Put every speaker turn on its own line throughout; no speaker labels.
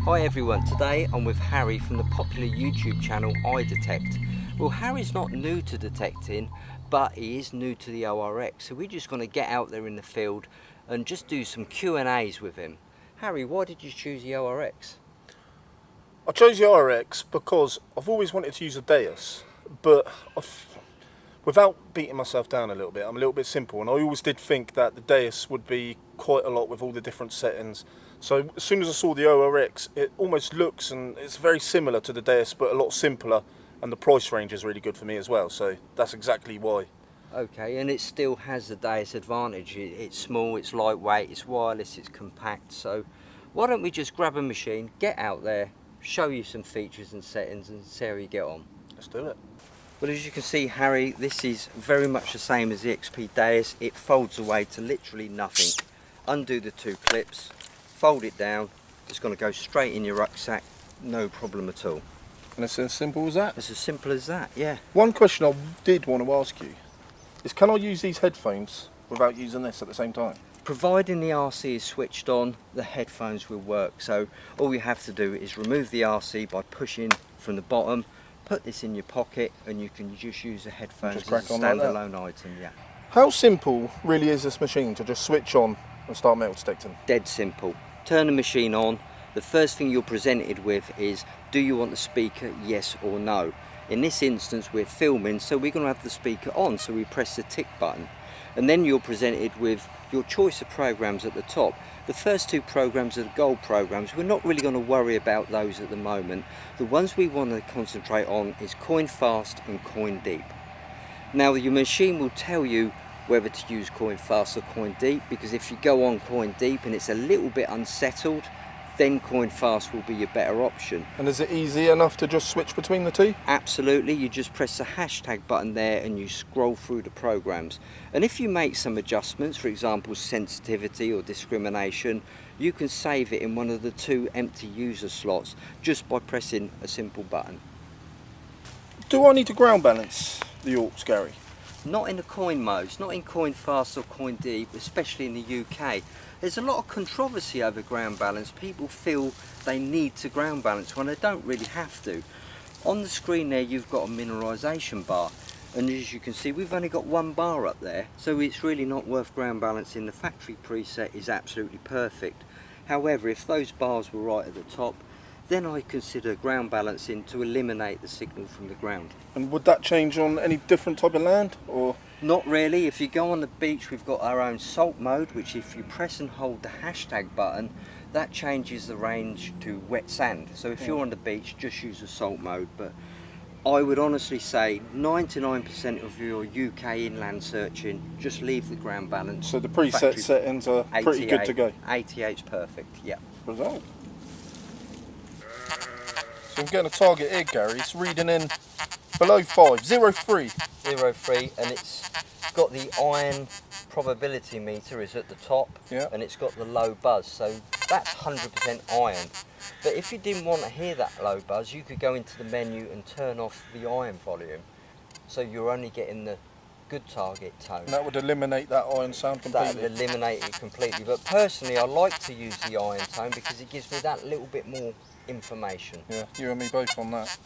Hi everyone, today I'm with Harry from the popular YouTube channel I Detect. Well, Harry's not new to detecting, but he is new to the ORX, so we're just going to get out there in the field and just do some Q&As with him. Harry, why did you choose the ORX?
I chose the ORX because I've always wanted to use a Deus, but without beating myself down a little bit, I'm a little bit simple, and I always did think that the Deus would be quite a lot with all the different settings. So as soon as I saw the ORX, it almost looks, and it's very similar to the Deus, but a lot simpler, and the price range is really good for me as well, so that's exactly why.
Okay, and it still has the Deus advantage. It's small, it's lightweight, it's wireless, it's compact, so why don't we just grab a machine, get out there, show you some features and settings and see how you get on.
Let's do it.
Well, as you can see, Harry, this is very much the same as the XP Deus. It folds away to literally nothing. Undo the two clips, fold it down, it's going to go straight in your rucksack, no problem at all.
And it's as simple as that?
It's as simple as that, yeah.
One question I did want to ask you is, can I use these headphones without using this at the same time?
Providing the RC is switched on, the headphones will work. So all you have to do is remove the RC by pushing from the bottom, put this in your pocket, and you can just use the headphones as a standalone item, yeah.
How simple really is this machine to just switch on and start metal detecting?
Dead simple. Turn the machine on. The first thing you're presented with is, do you want the speaker, yes or no? In this instance we're filming, so we're going to have the speaker on, so we press the tick button. And then you're presented with your choice of programs at the top. The first two programs are the gold programs. We're not really going to worry about those at the moment. The ones we want to concentrate on is Coin Fast and Coin Deep. Now your machine will tell you whether to use Coin Fast or Coin Deep, because if you go on Coin Deep and it's a little bit unsettled, then Coin Fast will be your better option.
And is it easy enough to just switch between the two?
Absolutely, you just press the hashtag button there and you scroll through the programs. And if you make some adjustments, for example sensitivity or discrimination, you can save it in one of the two empty user slots just by pressing a simple button.
Do I need to ground balance the AUX, Gary?
Not in the coin modes, not in Coin Fast or Coin Deep, especially in the UK. There's a lot of controversy over ground balance. People feel they need to ground balance when they don't really have to. On the screen there you've got a mineralisation bar, and as you can see we've only got one bar up there, so it's really not worth ground balancing. The factory preset is absolutely perfect. However, if those bars were right at the top, then I consider ground balancing to eliminate the signal from the ground.
And would that change on any different type of land, or?
Not really. If you go on the beach, we've got our own salt mode, which if you press and hold the hashtag button, that changes the range to wet sand. So if you're on the beach, just use the salt mode. But I would honestly say 99% of your UK inland searching, just leave the ground balance.
So the preset settings are pretty good to go?
88's perfect, yeah.
Result. So I'm getting a target here, Gary. It's reading in below 5, 0.3.
0.3, and it's got the iron probability meter is at the top,
yeah,
and it's got the low buzz, so that's 100% iron. But if you didn't want to hear that low buzz, you could go into the menu and turn off the iron volume, so you're only getting the good target tone.
And that would eliminate that iron sound completely?
That would eliminate it completely, but personally I like to use the iron tone because it gives me that little bit more information.
Yeah, you and me both on that.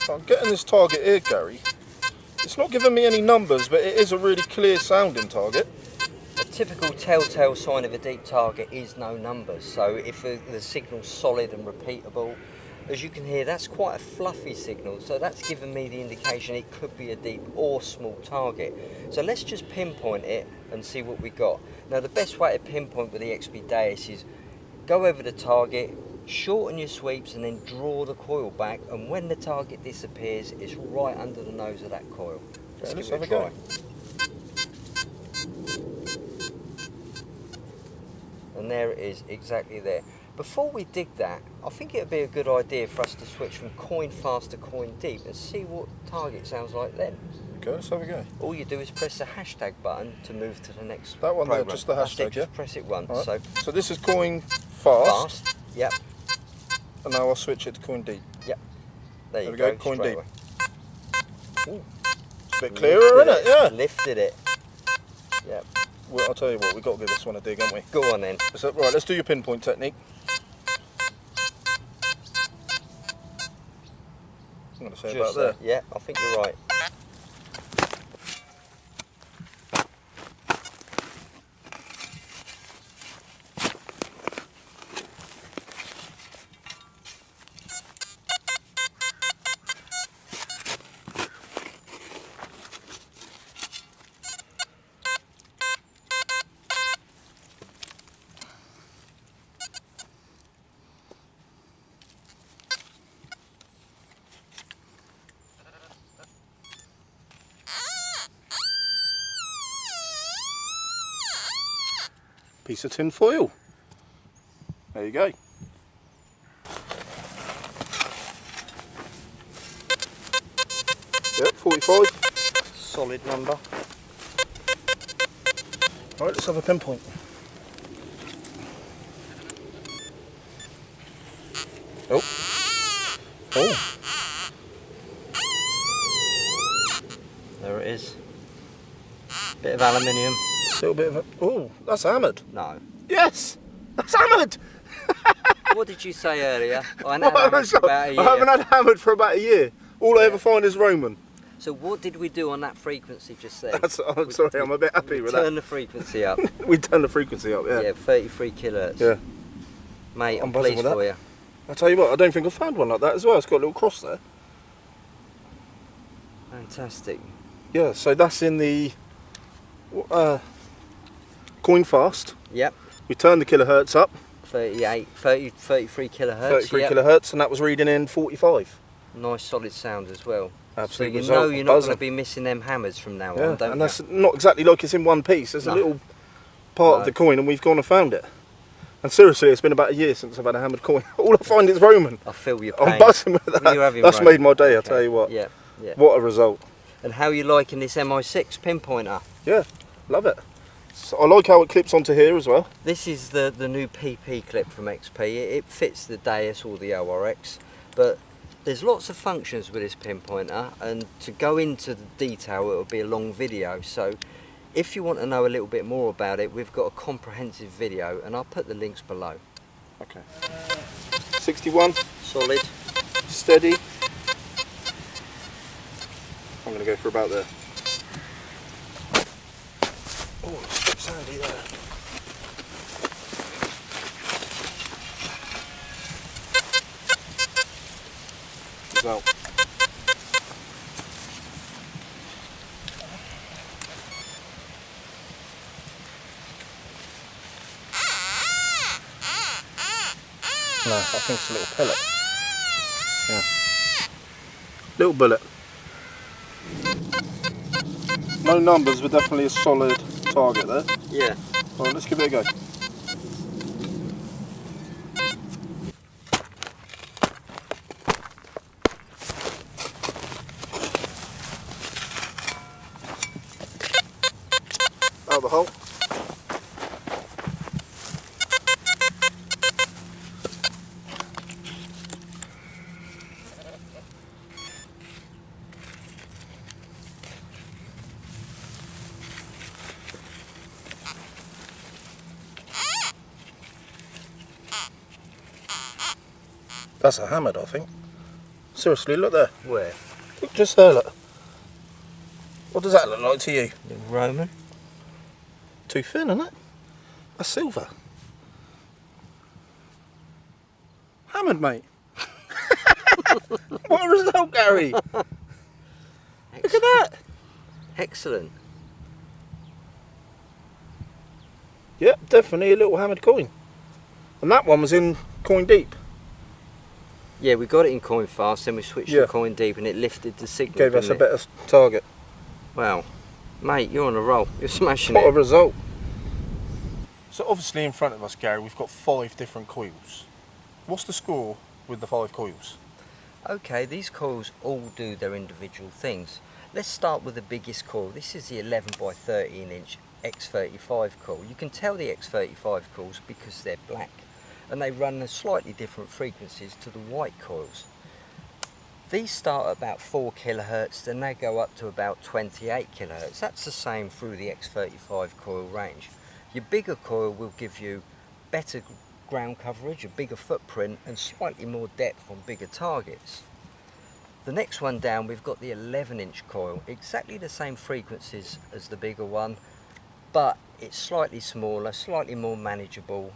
So I'm getting this target here, Gary. It's not giving me any numbers, but it is a really clear sounding target.
A typical telltale sign of a deep target is no numbers, so if the signal's solid and repeatable, as you can hear, that's quite a fluffy signal, so that's giving me the indication it could be a deep or small target. So let's just pinpoint it and see what we got. Now the best way to pinpoint with the XP Deus is go over the target, shorten your sweeps and then draw the coil back, and when the target disappears it's right under the nose of that coil.
Let's have a go.
And there it is, exactly there. Before we dig that, I think it would be a good idea for us to switch from Coin Fast to Coin Deep and see what target sounds like then.
Okay, let's have a go.
All you do is press the hashtag button to move to the next
That one
program.
there, just the hashtag,
just press it once.
Right.
So
this is Coin Fast.
Yep.
And now I'll switch it to Coin Deep.
Yep. There you
we
go,
Coin Deep.
Ooh.
It's a bit clearer, isn't it? Yeah.
Lifted it. Yep.
Well, I'll tell you what, we've got to give this one a dig, haven't we?
Go on then.
So, right, let's do your pinpoint technique. I'm going to say about there.
Yeah, I think you're right.
Piece of tin foil. There you go. Yep, 45.
Solid number.
Right, let's have a pinpoint. Oh. Oh.
There it is. Bit of aluminium.
A little bit of a... Oh, that's hammered.
No.
Yes! That's hammered!
What did you say earlier? I know hammered for about a year.
I haven't had hammered for about a year. All I ever find is Roman.
So what did we do on that frequency just then?
I'm sorry, I'm a bit happy with that.
Turn the frequency up.
We turned the frequency up, yeah.
Yeah, 33 kilohertz.
Yeah.
Mate, I'm
buzzing
pleased
with
for
that.
you.
I'll tell you what, I don't think I've found one like that as well. It's got a little cross there.
Fantastic.
Yeah, so that's in the coin fast.
Yep.
We turned the kilohertz up.
33 kilohertz.
33
yep.
kilohertz, and that was reading in 45.
Nice solid sound as well.
Absolutely.
So you know you're not going to be missing them hammers from now on, don't
and
you?
that's not exactly like it's in one piece. There's a little part of the coin, and we've gone and found it. And seriously, it's been about a year since I've had a hammered coin. All I find is Roman.
I feel your pain.
I'm buzzing with that. That's
Roman.
made my day,
Okay.
I'll tell you what.
Yeah, yeah.
What a result.
And how are you liking this MI6 pinpointer?
Yeah, love it. So I like how it clips onto here as well.
This is the new PP clip from XP. It fits the Deus or the ORX, but there's lots of functions with this pinpointer, and to go into the detail it will be a long video. So if you want to know a little bit more about it, we've got a comprehensive video, and I'll put the links below.
Okay. 61.
Solid.
Steady. I'm going to go for about there. Oh, it's a bit sandy there. Out. No, I think it's a little pellet. Yeah. Little bullet. No numbers, but definitely a solid target there.
Yeah.
Alright, let's give it a go. Out of the hole. That's a hammered, I think. Seriously, look there.
Where?
Look, just there, look. What does that look like to you?
Little Roman.
Too thin, isn't it? That's silver. Hammered, mate. What a result, Gary. Look at that.
Excellent.
Yep, definitely a little hammered coin. And that one was in coin deep.
Yeah, we got it in coin fast, then we switched to coin deep, and it lifted the signal.
Gave us a
it?
better target.
Wow. Mate, you're on a roll. You're smashing
What
it.
a result. So obviously in front of us, Gary, we've got 5 different coils. What's the score with the 5 coils?
Okay, these coils all do their individual things. Let's start with the biggest coil. This is the 11 by 13 inch X35 coil. You can tell the X35 coils because they're black, and they run at slightly different frequencies to the white coils. These start at about 4 kilohertz, then they go up to about 28 kilohertz. That's the same through the X35 coil range. Your bigger coil will give you better ground coverage, a bigger footprint, and slightly more depth on bigger targets. The next one down, we've got the 11-inch coil, exactly the same frequencies as the bigger one, but it's slightly smaller, slightly more manageable.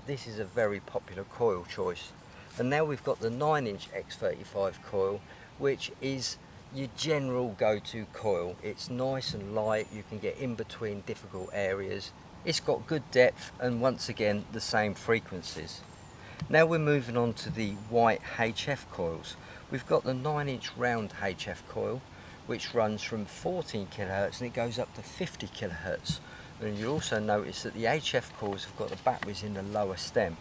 This is a very popular coil choice. And now we've got the 9-inch X35 coil, which is your general go-to coil. It's nice and light, you can get in between difficult areas. It's got good depth and once again the same frequencies. Now we're moving on to the white HF coils. We've got the 9-inch round HF coil, which runs from 14 kilohertz and it goes up to 50 kilohertz. And you'll also notice that the HF coils have got the batteries in the lower stem.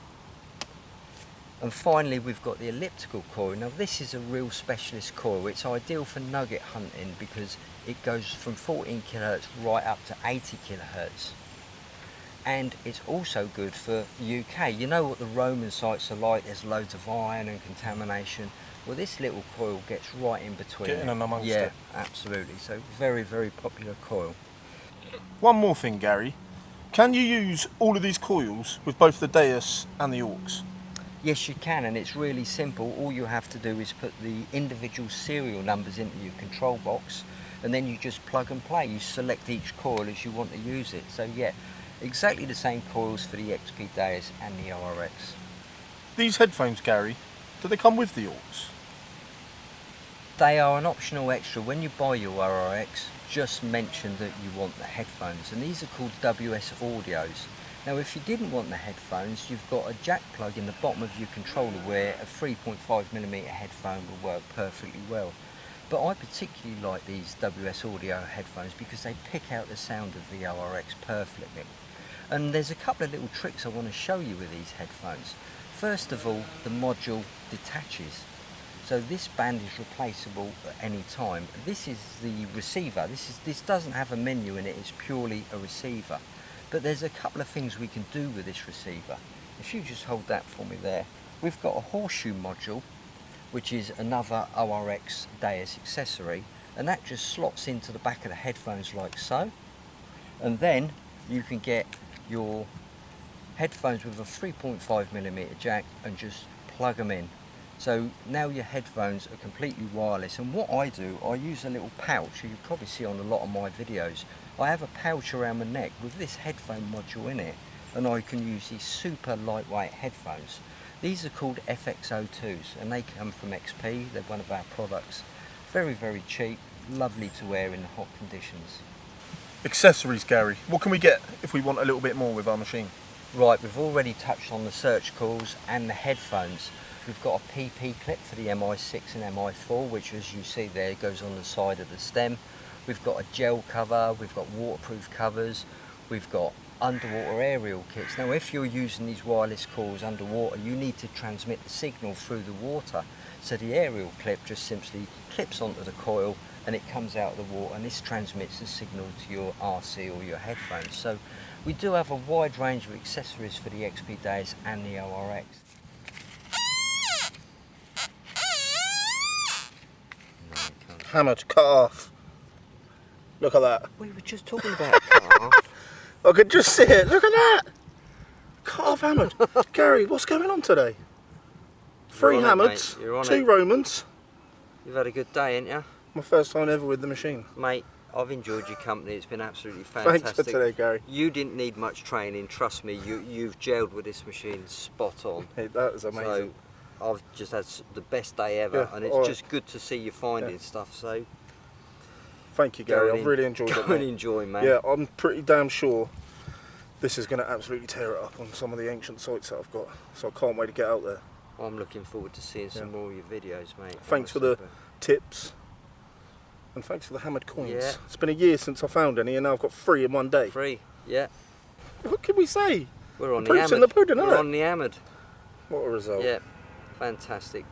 And finally we've got the elliptical coil. Now this is a real specialist coil. It's ideal for nugget hunting because it goes from 14 kilohertz right up to 80 kilohertz. And it's also good for UK. You know what the Roman sites are like, there's loads of iron and contamination. Well, this little coil gets right in between.
Getting in amongst it.
Yeah, absolutely. So very, very popular coil.
One more thing, Gary. Can you use all of these coils with both the Deus and the AUX?
Yes, you can, and it's really simple. All you have to do is put the individual serial numbers into your control box, and then you just plug and play. You select each coil as you want to use it. So yeah, exactly the same coils for the XP Deus and the ORX.
These headphones, Gary, do they come with the AUX?
They are an optional extra. When you buy your ORX, just mention that you want the headphones, and these are called WS Audios. Now if you didn't want the headphones, you've got a jack plug in the bottom of your controller where a 3.5mm headphone will work perfectly well. But I particularly like these WS Audio headphones because they pick out the sound of the ORX perfectly. And there's a couple of little tricks I want to show you with these headphones. First of all, the module detaches. So this band is replaceable at any time. This is the receiver. This doesn't have a menu in it, it's purely a receiver. But there's a couple of things we can do with this receiver. If you just hold that for me there. We've got a horseshoe module, which is another ORX Deus accessory, and that just slots into the back of the headphones like so. And then you can get your headphones with a 3.5mm jack and just plug them in. So now your headphones are completely wireless, and what I do, I use a little pouch, you probably see on a lot of my videos. I have a pouch around my neck with this headphone module in it, and I can use these super lightweight headphones. These are called FX02s, and they come from XP, they're one of our products. Very, very cheap, lovely to wear in hot conditions.
Accessories, Gary. What can we get if we want a little bit more with our machine?
Right, we've already touched on the search calls and the headphones. We've got a PP clip for the MI6 and MI4, which as you see there goes on the side of the stem. We've got a gel cover, we've got waterproof covers, we've got underwater aerial kits. Now if you're using these wireless calls underwater, you need to transmit the signal through the water. So the aerial clip just simply clips onto the coil and it comes out of the water, and this transmits the signal to your RC or your headphones. So we do have a wide range of accessories for the XP Deus and the ORX.
Hammered, cut off. Look at that.
We were just talking about cut off.
I could just see it. Look at that. Cut off hammered. Gary, what's going on today? 3 hammers, 2 Romans.
You've had a good day, ain't you?
My first time ever with the machine.
Mate, I've enjoyed your company. It's been absolutely fantastic.
Thanks for today, Gary.
You didn't need much training. Trust me, you've gelled with this machine spot on.
Hey, that was amazing.
So I've just had the best day ever, and it's just good to see you finding stuff. So
thank you, Gary. I've really enjoyed it.
Go and enjoy, man.
Yeah, I'm pretty damn sure this is going to absolutely tear it up on some of the ancient sites that I've got. So I can't wait to get out there.
I'm looking forward to seeing some more of your videos, mate.
Thanks for the tips. And thanks for the hammered coins.
Yeah.
It's been a year since I found any, and now I've got 3 in one day.
3, yeah.
What can we say?
We're on
the
the hammered.
in the pudding,
We're on the hammered.
What a result.
Yeah, fantastic.